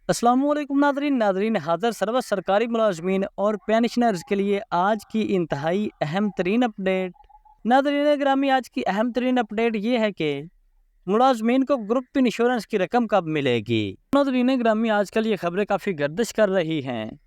अस्सलाम वालेकुम नादरीन हाज़िर सर्व सरकारी मुलाजमीन और पेंशनर्स के लिए आज की इंतहाई अहम तरीन अपडेट। नादरीन ग्रामी, आज की अहम तरीन अपडेट ये है कि मुलाजमीन को ग्रुप इंश्योरेंस की रकम कब मिलेगी। नादरीन ग्रामी, आजकल ये खबरें काफ़ी गर्दिश कर रही हैं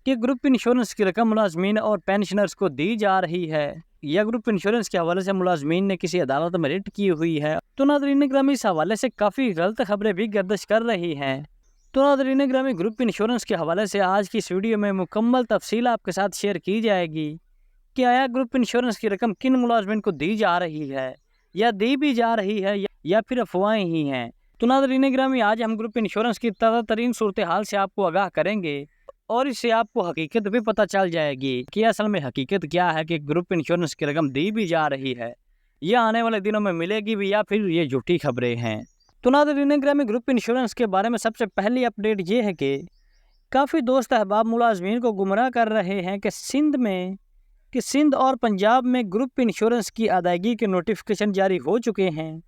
कि ग्रुप इंश्योरेंस की रकम मुलाजमीन और पेंशनर्स को दी जा रही है या ग्रुप इंश्योरेंस के हवाले से मुलाजमीन ने किसी अदालत में रिट की हुई है। तो नादरीन ग्रामी, इस हवाले से काफ़ी गलत खबरें भी गर्दिश कर रही हैं। तो नादरीन ग्रामी, ग्रुप इंश्योरेंस के हवाले से आज की इस वीडियो में मुकम्मल तफसील आपके साथ शेयर की जाएगी कि आया ग्रुप इंश्योरेंस की रकम किन मुलाजमीन को दी जा रही है या दी भी जा रही है या फिर अफवाहें ही हैं। तो नादरीन ग्रामी, आज हम ग्रुप इंश्योरेंस की ताज़ा तरीन सूरत हाल से आपको आगाह करेंगे और इससे आपको हकीकत भी पता चल जाएगी कि असल में हकीकत क्या है कि ग्रुप इंश्योरेंस की रकम दी भी जा रही है या आने वाले दिनों में मिलेगी भी या फिर ये झूठी खबरें हैं। तो नादरीन ग्रामी, ग्रुप इंश्योरेंस के बारे में सबसे पहली अपडेट ये है कि काफ़ी दोस्त अहबाब मुलाजमीन को गुमराह कर रहे हैं कि सिंध और पंजाब में ग्रुप इंश्योरेंस की अदायगी के नोटिफिकेशन जारी हो चुके हैं।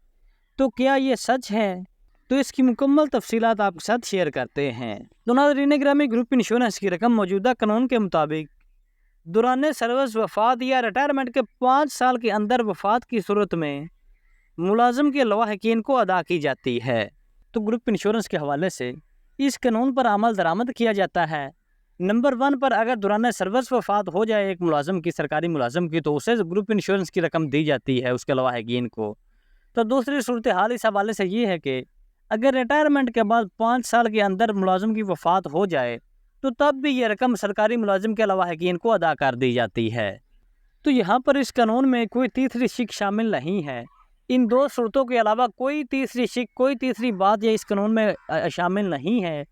तो क्या ये सच है? तो इसकी मुकम्मल तफसीलात आपके साथ शेयर करते हैं। तो नादरीन ग्रामी, ग्रुप इंश्योरेंस की रकम मौजूदा कानून के मुताबिक दौरान सर्विस वफात या रिटायरमेंट के 5 साल के अंदर वफात की सूरत में मुलाजिम के लवाहकीन को अदा की जाती है। तो ग्रुप इंश्योरेंस के हवाले से इस कानून पर अमल दरामद किया जाता है। नंबर 1 पर अगर दौरान सर्विस वफात हो जाए एक मुलाजिम की, सरकारी मुलाजिम की, तो उसे ग्रुप इंश्योरेंस की रकम दी जाती है उसके लवाहकीन को। तो दूसरी सूरत हाल इस हवाले से ये है कि अगर रिटायरमेंट के बाद 5 साल के अंदर मुलाजिम की वफात हो जाए तो तब भी ये रकम सरकारी मुलाजिम के लवाहकीन को अदा कर दी जाती है। तो यहाँ पर इस कानून में कोई तीसरी शिक शामिल नहीं है। इन दो सूरतों के अलावा कोई तीसरी बात या इस कानून में शामिल नहीं है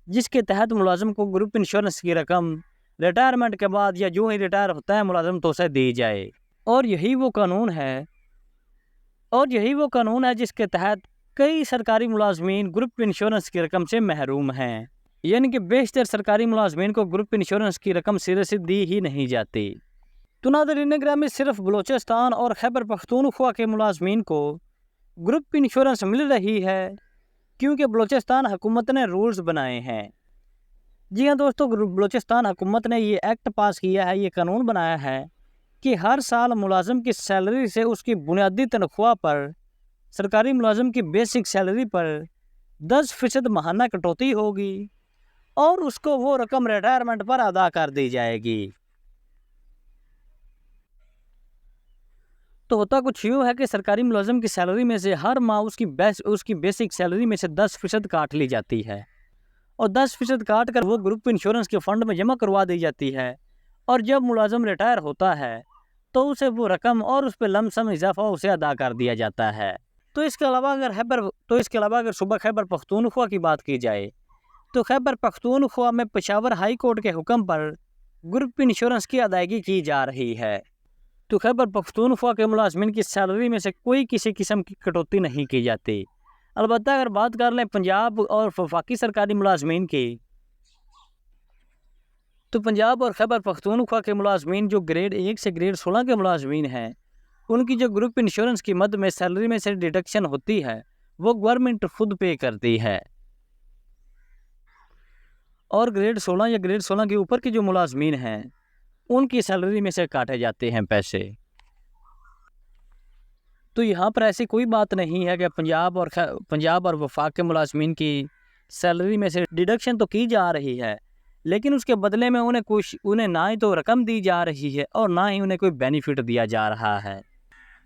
जिसके तहत मुलाजिम को ग्रुप इंश्योरेंस की रकम रिटायरमेंट के बाद या जो ही रिटायर होता है मुलाजिम तो उसे दी जाए। और यही वो कानून है जिसके तहत कई सरकारी मुलाजमीन ग्रुप इंश्योरेंस की रकम से महरूम हैं। यानी कि बेशतर सरकारी मुलाजमीन को ग्रुप इंश्योरेंस की रकम सिरे से दी ही नहीं जाती। तो नादरीन ग्रामी, सिर्फ बलूचिस्तान और खैबर पख्तूनख्वा के मुलाजमीन को ग्रुप इंश्योरेंस मिल रही है क्योंकि बलूचिस्तान हुकूमत ने रूल्स बनाए हैं। जी हाँ दोस्तों, बलूचिस्तान हुकूमत ने ये एक्ट पास किया है, ये कानून बनाया है कि हर साल मुलाजिम की सैलरी से उसकी बुनियादी तनख्वाह पर, सरकारी मुलाजिम की बेसिक सैलरी पर 10% माहाना कटौती होगी और उसको वो रकम रिटायरमेंट पर अदा कर दी जाएगी। तो होता कुछ यूँ है कि सरकारी मुलाजिम की सैलरी में से हर माह उसकी बेसिक सैलरी में से 10% काट ली जाती है और 10% काट कर वो ग्रुप इंश्योरेंस के फंड में जमा करवा दी जाती है। और जब मुलाजिम रिटायर होता है तो उसे वो रकम और उस पर लमसम इजाफा उसे अदा कर दिया जाता है। तो इसके अलावा अगर सूबा खैबर पख्तूनख्वा की बात की जाए तो खैबर पख्तूनख्वा में पेशावर हाई कोर्ट के हुक्म पर ग्रुप इंश्योरेंस की अदायगी की जा रही है। तो खैबर पख्तूनख्वा के मुलाजमीन की सैलरी में से कोई किसी किस्म की कटौती नहीं की जाती। अलबत्ता अगर बात कर लें पंजाब और वफाकी सरकारी मुलाजमीन की, तो पंजाब और खैबर पख्तूनख्वा के मुलाजमीन जो ग्रेड 1 से ग्रेड 16 के मुलाजमीन हैं, उनकी जो ग्रुप इंश्योरेंस की मद में सैलरी में से डिडक्शन होती है वो गवर्नमेंट खुद पे करती है। और ग्रेड 16 या ग्रेड 16 के ऊपर के जो मुलाजमीन हैं उनकी सैलरी में से काटे जाते हैं पैसे। तो यहाँ पर ऐसी कोई बात नहीं है कि पंजाब और वफाक के मुलाजमीन की सैलरी में से डिडक्शन तो की जा रही है लेकिन उसके बदले में उन्हें ना ही तो रकम दी जा रही है और ना ही उन्हें कोई बेनिफिट दिया जा रहा है।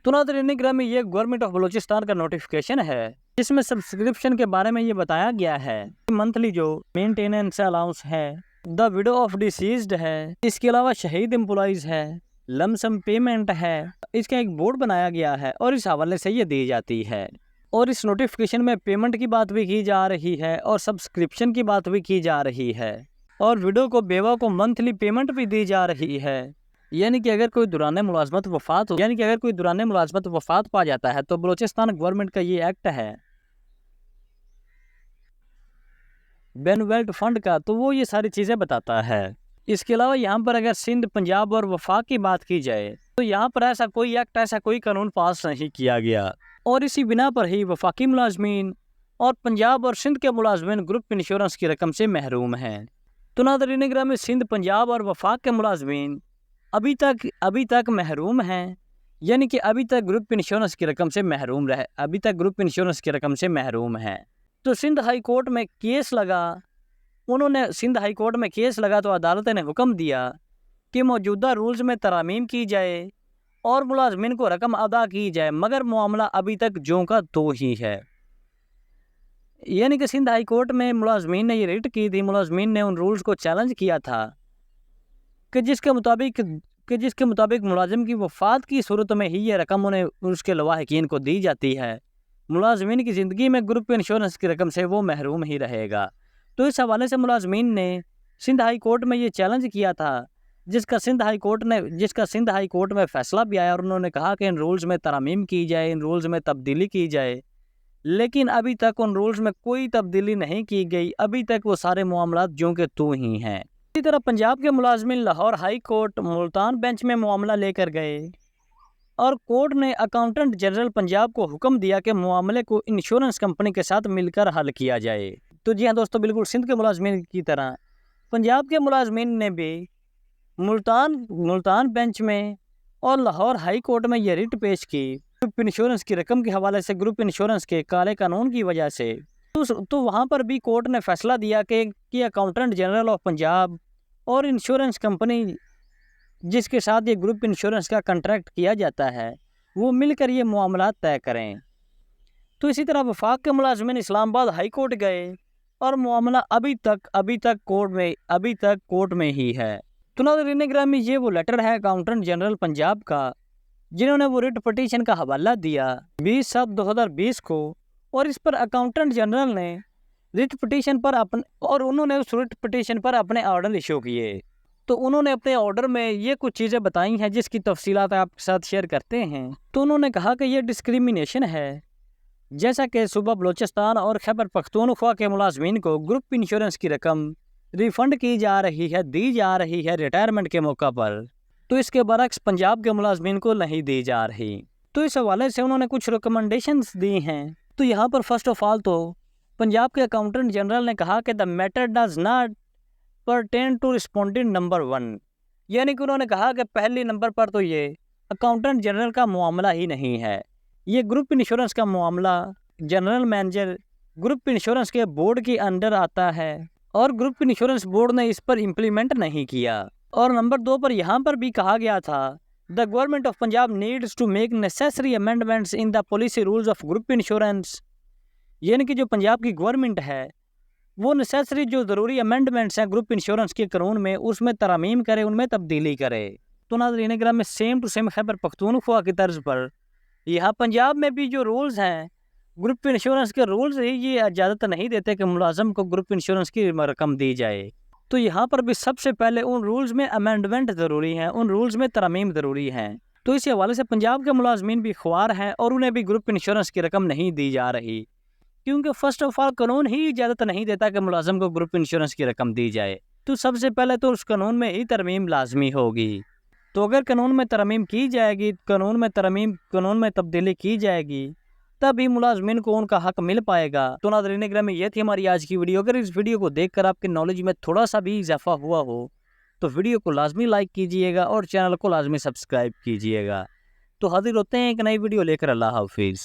तो नादरीन ग्रामी, ये गवर्नमेंट ऑफ बलूचिस्तान का नोटिफिकेशन है जिसमें सब्सक्रिप्शन के बारे में ये बताया गया है। मंथली जो मेंटेनेंस अलाउंस है, द विडो ऑफ डिसीज्ड है, इसके अलावा शहीद एम्प्लॉइज है, लमसम पेमेंट है, इसका एक बोर्ड बनाया गया है और इस हवाले से ये दी जाती है। और इस नोटिफिकेशन में पेमेंट की बात भी की जा रही है और सब्सक्रिप्शन की बात भी की जा रही है और विडो को, बेवा को मंथली पेमेंट भी दी जा रही है। यानी कि अगर कोई दौरान मुलाजमत वफात पा जाता है तो बलूचिस्तान गवर्नमेंट का ये एक्ट है बेनवेल्ट फंड का, तो वो ये सारी चीज़ें बताता है। इसके अलावा यहाँ पर अगर सिंध, पंजाब और वफाक की बात की जाए तो यहाँ पर ऐसा कोई कानून पास नहीं किया गया और इसी बिना पर ही वफाकी मुलाजमीन और पंजाब और सिंध के मुलाजमीन ग्रुप इंश्योरेंस की रकम से महरूम हैं। तो नाज़रीन गिरामी, सिंध, पंजाब और वफाक के मुलाजमीन अभी तक महरूम हैं, यानी कि अभी तक ग्रुप इंश्योरेंस की रकम से महरूम हैं। तो सिंध हाई कोर्ट में केस लगा तो अदालत ने हुक्म दिया कि मौजूदा रूल्स में तरामीम की जाए और मुलाजमीन को रकम अदा की जाए, मगर मामला अभी तक ज्यों का त्यों ही है। यानी कि सिंध हाई कोर्ट में मुलाजमीन ने ये रिट की थी, मुलाजमीन ने उन रूल्स को चैलेंज किया था कि जिसके मुताबिक मुलाजिम की वफ़ात की सूरत में ही ये रकम उन्हें उसके लवाहिकीन को दी जाती है। मुलाजमीन की ज़िंदगी में ग्रुप इंश्योरेंस की रकम से वो महरूम ही रहेगा। तो इस हवाले से मुलाजमीन ने सिंध हाई कोर्ट में ये चैलेंज किया था, जिसका सिंध हाई कोर्ट में फ़ैसला भी आया और उन्होंने कहा कि इन रूल्स में तरामीम की जाए, इन रूल्स में तब्दीली की जाए। लेकिन अभी तक उन रूल्स में कोई तब्दीली नहीं की गई, अभी तक वो सारे मामलात ज्यों के त्यों ही हैं। इसी तरह पंजाब के मुलाजमीन Lahore high court Multan bench में मामला लेकर गए और कोर्ट ने अकाउंटेंट जनरल पंजाब को हुक्म दिया कि मामले को इंश्योरेंस कंपनी के साथ मिलकर हल किया जाए। तो जी हाँ दोस्तों, बिल्कुल सिंध के मुलाजमीन की तरह पंजाब के मुलाजमीन ने भी मुल्तान बेंच में और लाहौर हाई कोर्ट में ये रिट पेश की ग्रुप इंश्योरेंस की रकम के हवाले से, ग्रुप इंश्योरेंस के काले कानून की वजह से। तो वहाँ पर भी कोर्ट ने फैसला दिया कि अकाउंटेंट जनरल ऑफ पंजाब और इंश्योरेंस कंपनी जिसके साथ ये ग्रुप इंश्योरेंस का कॉन्ट्रैक्ट किया जाता है, वो मिलकर ये मामला तय करें। तो इसी तरह वफाक के मुलाजमीन इस्लामाबाद हाई कोर्ट गए और मामला अभी तक कोर्ट में ही है। तो नाज़रीन गिरामी, ये वो लेटर है अकाउंटेंट जनरल पंजाब का, जिन्होंने वो रिट पटिशन का हवाला दिया 20/7/2020 को, और इस पर अकाउंटेंट जनरल ने रिट पटिशन पर अपने ऑर्डर इशू किए। तो उन्होंने अपने ऑर्डर में ये कुछ चीज़ें बताई हैं जिसकी तफसीलात आपके साथ शेयर करते हैं। तो उन्होंने कहा कि ये डिस्क्रिमिनेशन है, जैसा कि सूबा बलोचिस्तान और खैबर पख्तूनख्वा के मुलाजमीन को ग्रुप इंश्योरेंस की रकम रिफ़ंड दी जा रही है रिटायरमेंट के मौका पर, तो इसके बरक्स पंजाब के मुलाजमीन को नहीं दी जा रही। तो इस हवाले से उन्होंने कुछ रिकमेंडेशंस दी हैं। तो यहाँ पर फर्स्ट ऑफ ऑल तो पंजाब के अकाउंटेंट जनरल ने कहा कि the matter does not pertain to respondent number 1, यानी कि उन्होंने कहा कि पहले नंबर पर तो ये अकाउंटेंट जनरल का मामला ही नहीं है, ये ग्रुप इंश्योरेंस का मामला जनरल मैनेजर ग्रुप इंश्योरेंस के बोर्ड के अंडर आता है और ग्रुप इंश्योरेंस बोर्ड ने इस पर इम्प्लीमेंट नहीं किया। और नंबर 2 पर यहाँ पर भी कहा गया था the government of Punjab needs to make necessary amendments in the policy rules of group insurance, यानी कि जो पंजाब की गवर्नमेंट है वो नेसेसरी जो ज़रूरी अमेंडमेंट्स हैं ग्रुप इंश्योरेंस के कानून में, उसमें तरमीम करे, उनमें तब्दीली करे। तो नाज़रीन गिरामी, same to same Khyber Pakhtunkhwa की तर्ज पर यहाँ पंजाब में भी जो रूल्स हैं ग्रुप इंश्योरेंस के रूल्स ही ये इजाज़त नहीं देते कि मुलाजम को ग्रुप इंश्योरेंस की रकम दी जाए। तो यहाँ पर भी सबसे पहले उन रूल्स में अमेंडमेंट ज़रूरी हैं, उन रूल्स में तरमीम ज़रूरी हैं। तो इस हवाले से पंजाब के मुलाजमीन भी ख्वार हैं और उन्हें भी ग्रुप इंश्योरेंस की रकम नहीं दी जा रही, क्योंकि फर्स्ट ऑफ ऑल कानून ही इजाज़त नहीं देता कि मुलाजम को ग्रुप इंश्योरेंस की रकम दी जाए। तो सबसे पहले तो उस कानून में ही तरमीम लाजमी होगी। तो अगर कानून में तरमीम की जाएगी, कानून में तब्दीली की जाएगी, तभी मुलाजमीन को उनका हक मिल पाएगा। तो नाज़रीन गिरामी, ये थी हमारी आज की वीडियो। अगर इस वीडियो को देखकर आपके नॉलेज में थोड़ा सा भी इजाफा हुआ हो तो वीडियो को लाजमी लाइक कीजिएगा और चैनल को लाजमी सब्सक्राइब कीजिएगा। तो हाजिर होते हैं एक नई वीडियो लेकर। अल्लाह हाफिज़।